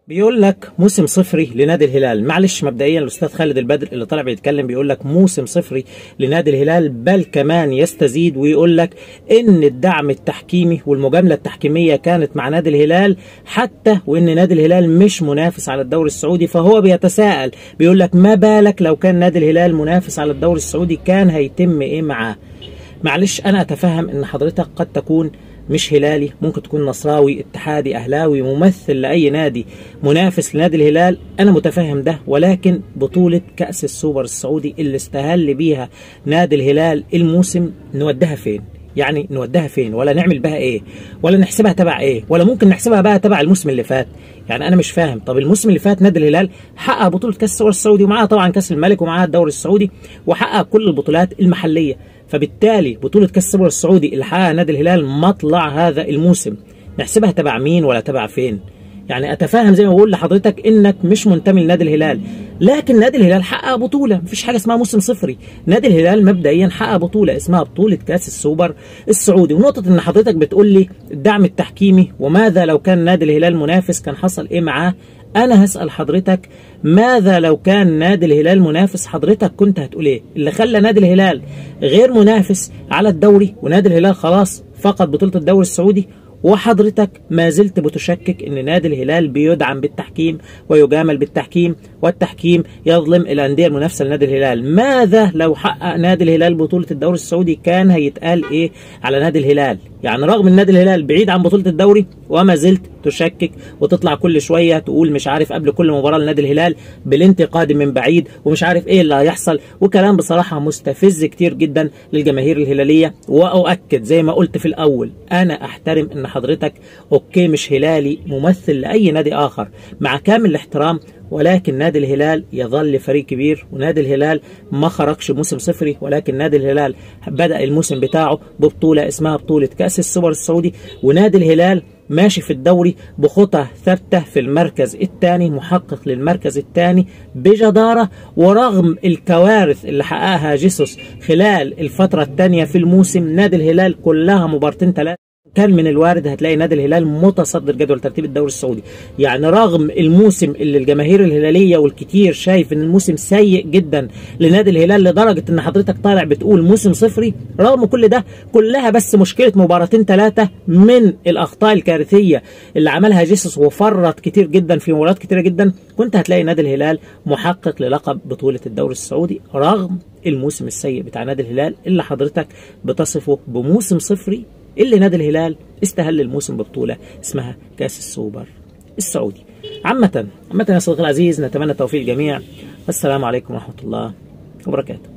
بيقول لك موسم صفري لنادي الهلال. معلش مبدئيا الاستاذ خالد البدر اللي طلع بيتكلم بيقول لك موسم صفري لنادي الهلال، بل كمان يستزيد ويقول لك ان الدعم التحكيمي والمجامله التحكيميه كانت مع نادي الهلال، حتى وان نادي الهلال مش منافس على الدوري السعودي. فهو بيتساءل بيقول لك ما بالك لو كان نادي الهلال منافس على الدوري السعودي كان هيتم ايه معاه؟ معلش انا اتفهم ان حضرتك قد تكون مش هلالي، ممكن تكون نصراوي، اتحادي، اهلاوي، ممثل لاي نادي منافس لنادي الهلال، انا متفهم ده. ولكن بطولة كأس السوبر السعودي اللي استهل بيها نادي الهلال الموسم نوديها فين؟ يعني نوديها فين؟ ولا نعمل بها ايه؟ ولا نحسبها تبع ايه؟ ولا ممكن نحسبها بقى تبع الموسم اللي فات؟ يعني انا مش فاهم. طب الموسم اللي فات نادي الهلال حقق بطولة كأس السوبر السعودي، ومعاها طبعا كأس الملك، ومعاها الدوري السعودي، وحقق كل البطولات المحلية. فبالتالي بطولة كأس السوبر السعودي اللي حققها نادي الهلال مطلع هذا الموسم، نحسبها تبع مين ولا تبع فين؟ يعني اتفهم زي ما بقول لحضرتك انك مش منتمي لنادي الهلال، لكن نادي الهلال حقق بطوله، مفيش حاجه اسمها موسم صفري. نادي الهلال مبدئيا حقق بطوله اسمها بطوله كاس السوبر السعودي. ونقطه ان حضرتك بتقول لي الدعم التحكيمي وماذا لو كان نادي الهلال منافس كان حصل ايه معاه، انا هسال حضرتك ماذا لو كان نادي الهلال منافس، حضرتك كنت هتقول ايه؟ اللي خلى نادي الهلال غير منافس على الدوري، ونادي الهلال خلاص فقد بطوله الدوري السعودي، وحضرتك ما زلت بتشكك ان نادي الهلال بيدعم بالتحكيم ويجامل بالتحكيم، والتحكيم يظلم الانديه المنافسه لنادي الهلال. ماذا لو حقق نادي الهلال بطوله الدوري السعودي كان هيتقال ايه على نادي الهلال؟ يعني رغم ان نادي الهلال بعيد عن بطوله الدوري وما زلت تشكك وتطلع كل شويه تقول مش عارف قبل كل مباراه لنادي الهلال بالانتقاد من بعيد ومش عارف ايه اللي هيحصل، وكلام بصراحه مستفز كتير جدا للجماهير الهلاليه. واؤكد زي ما قلت في الاول، انا احترم ان حضرتك اوكي مش هلالي ممثل لاي نادي اخر مع كامل الاحترام، ولكن نادي الهلال يظل فريق كبير، ونادي الهلال ما خرجش موسم صفري، ولكن نادي الهلال بدأ الموسم بتاعه ببطولة اسمها بطولة كأس السوبر السعودي، ونادي الهلال ماشي في الدوري بخطى ثابتة في المركز الثاني، محقق للمركز الثاني بجدارة. ورغم الكوارث اللي حققها جيسوس خلال الفترة الثانية في الموسم، نادي الهلال كلها مبارتين ثلاثة كان من الوارد هتلاقي نادي الهلال متصدر جدول ترتيب الدوري السعودي. يعني رغم الموسم اللي الجماهير الهلاليه والكتير شايف ان الموسم سيء جدا لنادي الهلال لدرجه ان حضرتك طالع بتقول موسم صفري، رغم كل ده كلها بس مشكله مباراتين ثلاثه من الاخطاء الكارثيه اللي عملها جيسوس وفرط كتير جدا في مباريات كتيره جدا، كنت هتلاقي نادي الهلال محقق للقب بطوله الدوري السعودي، رغم الموسم السيء بتاع نادي الهلال اللي حضرتك بتصفه بموسم صفري اللي نادي الهلال استهل الموسم ببطولة اسمها كأس السوبر السعودي. عامة يا صديقي العزيز، نتمنى التوفيق للجميع، والسلام عليكم ورحمة الله وبركاته.